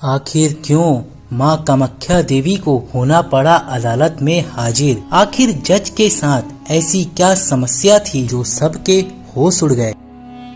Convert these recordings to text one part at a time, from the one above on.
आखिर क्यों मां कामाख्या देवी को होना पड़ा अदालत में हाजिर? आखिर जज के साथ ऐसी क्या समस्या थी जो सबके होश उड़ गए?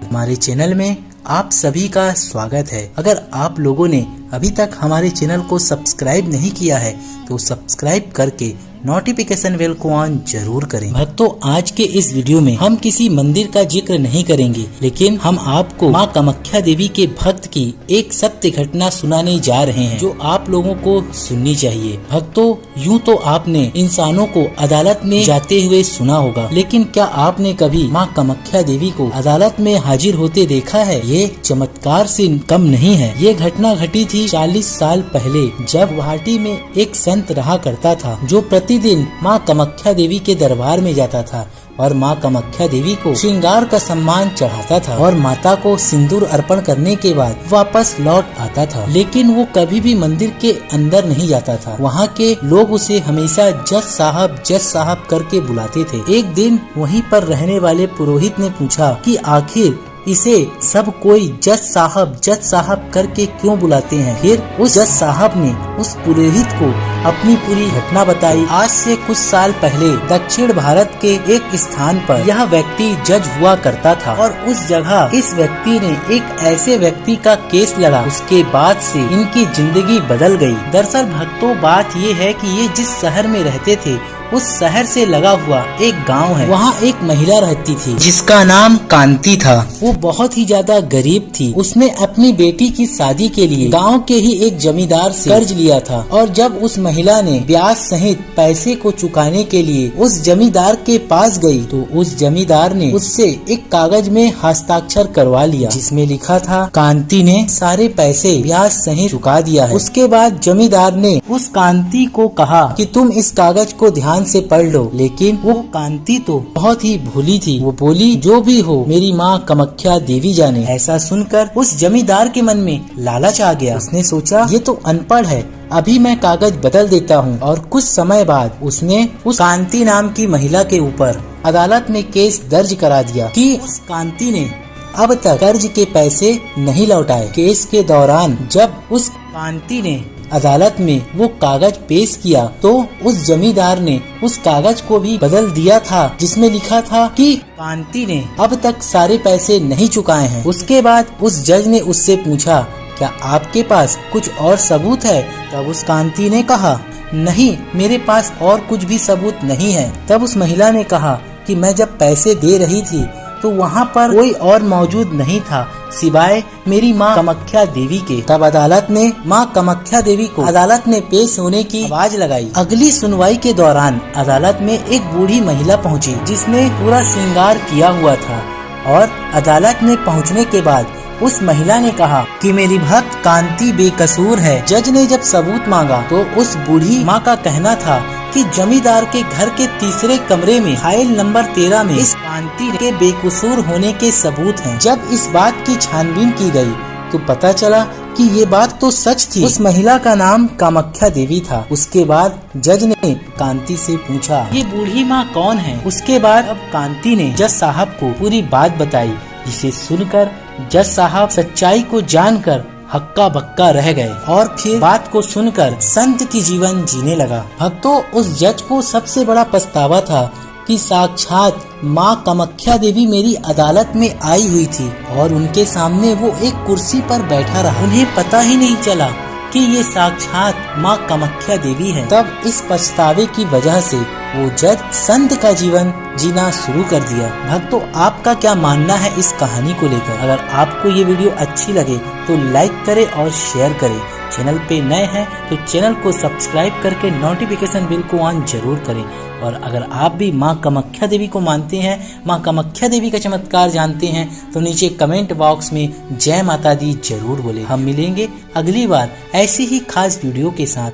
हमारे चैनल में आप सभी का स्वागत है। अगर आप लोगों ने अभी तक हमारे चैनल को सब्सक्राइब नहीं किया है तो सब्सक्राइब करके नोटिफिकेशन बेल को ऑन जरूर करें। भक्तों, आज के इस वीडियो में हम किसी मंदिर का जिक्र नहीं करेंगे, लेकिन हम आपको मां कामाख्या देवी के भक्त की एक सत्य घटना सुनाने जा रहे हैं जो आप लोगों को सुननी चाहिए। भक्तों, यूँ तो आपने इंसानों को अदालत में जाते हुए सुना होगा, लेकिन क्या आपने कभी मां कामाख्या देवी को अदालत में हाजिर होते देखा है? ये चमत्कार से कम नहीं है। ये घटना घटी थी 40 साल पहले, जब गुवाहाटी में एक संत रहा करता था जो प्रतिदिन मां कामाख्या देवी के दरबार में जाता था और मां कामाख्या देवी को श्रृंगार का सम्मान चढ़ाता था और माता को सिंदूर अर्पण करने के बाद वापस लौट आता था। लेकिन वो कभी भी मंदिर के अंदर नहीं जाता था। वहाँ के लोग उसे हमेशा जज साहब करके बुलाते थे। एक दिन वहीं पर रहने वाले पुरोहित ने पूछा कि आखिर इसे सब कोई जज साहब करके क्यों बुलाते हैं? फिर उस जज साहब ने उस पुरोहित को अपनी पूरी घटना बताई। आज से कुछ साल पहले दक्षिण भारत के एक स्थान पर यह व्यक्ति जज हुआ करता था और उस जगह इस व्यक्ति ने एक ऐसे व्यक्ति का केस लड़ा। उसके बाद से इनकी जिंदगी बदल गई। दरअसल भक्तों, बात ये है कि ये जिस शहर में रहते थे उस शहर से लगा हुआ एक गांव है। वहाँ एक महिला रहती थी जिसका नाम कांति था। वो बहुत ही ज्यादा गरीब थी। उसने अपनी बेटी की शादी के लिए गांव के ही एक जमींदार से कर्ज लिया था और जब उस महिला ने ब्याज सहित पैसे को चुकाने के लिए उस जमींदार के पास गई तो उस जमींदार ने उससे एक कागज में हस्ताक्षर करवा लिया जिसमें लिखा था कांति ने सारे पैसे ब्याज सहित चुका दिया है। उसके बाद जमींदार ने उस कांति को कहा कि तुम इस कागज को ध्यान से पढ़ लो, लेकिन वो कांति तो बहुत ही भोली थी। वो बोली, जो भी हो मेरी माँ कामाख्या देवी जाने। ऐसा सुनकर उस जमींदार के मन में लालच आ गया। उसने सोचा ये तो अनपढ़ है, अभी मैं कागज बदल देता हूँ। और कुछ समय बाद उसने उस कांति नाम की महिला के ऊपर अदालत में केस दर्ज करा दिया कि उस कांति ने अब तक कर्ज के पैसे नहीं लौटाए। केस के दौरान जब उस कांति ने अदालत में वो कागज पेश किया तो उस जमींदार ने उस कागज को भी बदल दिया था जिसमें लिखा था कि कांति ने अब तक सारे पैसे नहीं चुकाए हैं। उसके बाद उस जज ने उससे पूछा, क्या आपके पास कुछ और सबूत है? तब उस कांति ने कहा, नहीं, मेरे पास और कुछ भी सबूत नहीं है। तब उस महिला ने कहा कि मैं जब पैसे दे रही थी तो वहाँ पर कोई और मौजूद नहीं था सिवाय मेरी माँ कामाख्या देवी के। तब अदालत ने माँ कामाख्या देवी को अदालत में पेश होने की आवाज लगाई। अगली सुनवाई के दौरान अदालत में एक बूढ़ी महिला पहुँची जिसने पूरा श्रृंगार किया हुआ था और अदालत में पहुँचने के बाद उस महिला ने कहा कि मेरी भक्त कांति बेकसूर है। जज ने जब सबूत मांगा तो उस बूढ़ी माँ का कहना था कि जमींदार के घर के तीसरे कमरे में फाइल नंबर 13 में इस कांति के बेकसूर होने के सबूत हैं। जब इस बात की छानबीन की गई तो पता चला कि ये बात तो सच थी। उस महिला का नाम कामाख्या देवी था। उसके बाद जज ने कांति से पूछा, ये बूढ़ी माँ कौन है? उसके बाद अब कांति ने जज साहब को पूरी बात बताई, जिसे सुनकर जज साहब सच्चाई को जानकर हक्का बक्का रह गए और फिर बात को सुनकर संत की जीवन जीने लगा। भक्तों, उस जज को सबसे बड़ा पछतावा था कि साक्षात माँ कामाख्या देवी मेरी अदालत में आई हुई थी और उनके सामने वो एक कुर्सी पर बैठा रहा। उन्हें पता ही नहीं चला कि ये साक्षात माँ कामाख्या देवी है। तब इस पछतावे की वजह से वो जज संत का जीवन जीना शुरू कर दिया। भक्तों, आपका क्या मानना है इस कहानी को लेकर? अगर आपको ये वीडियो अच्छी लगे तो लाइक करें और शेयर करें। चैनल पे नए हैं तो चैनल को सब्सक्राइब करके नोटिफिकेशन बेल को ऑन जरूर करें। और अगर आप भी माँ कामाख्या देवी को मानते हैं, माँ कामाख्या देवी का चमत्कार जानते हैं तो नीचे कमेंट बॉक्स में जय माता दी जरूर बोले। हम मिलेंगे अगली बार ऐसी ही खास वीडियो के साथ।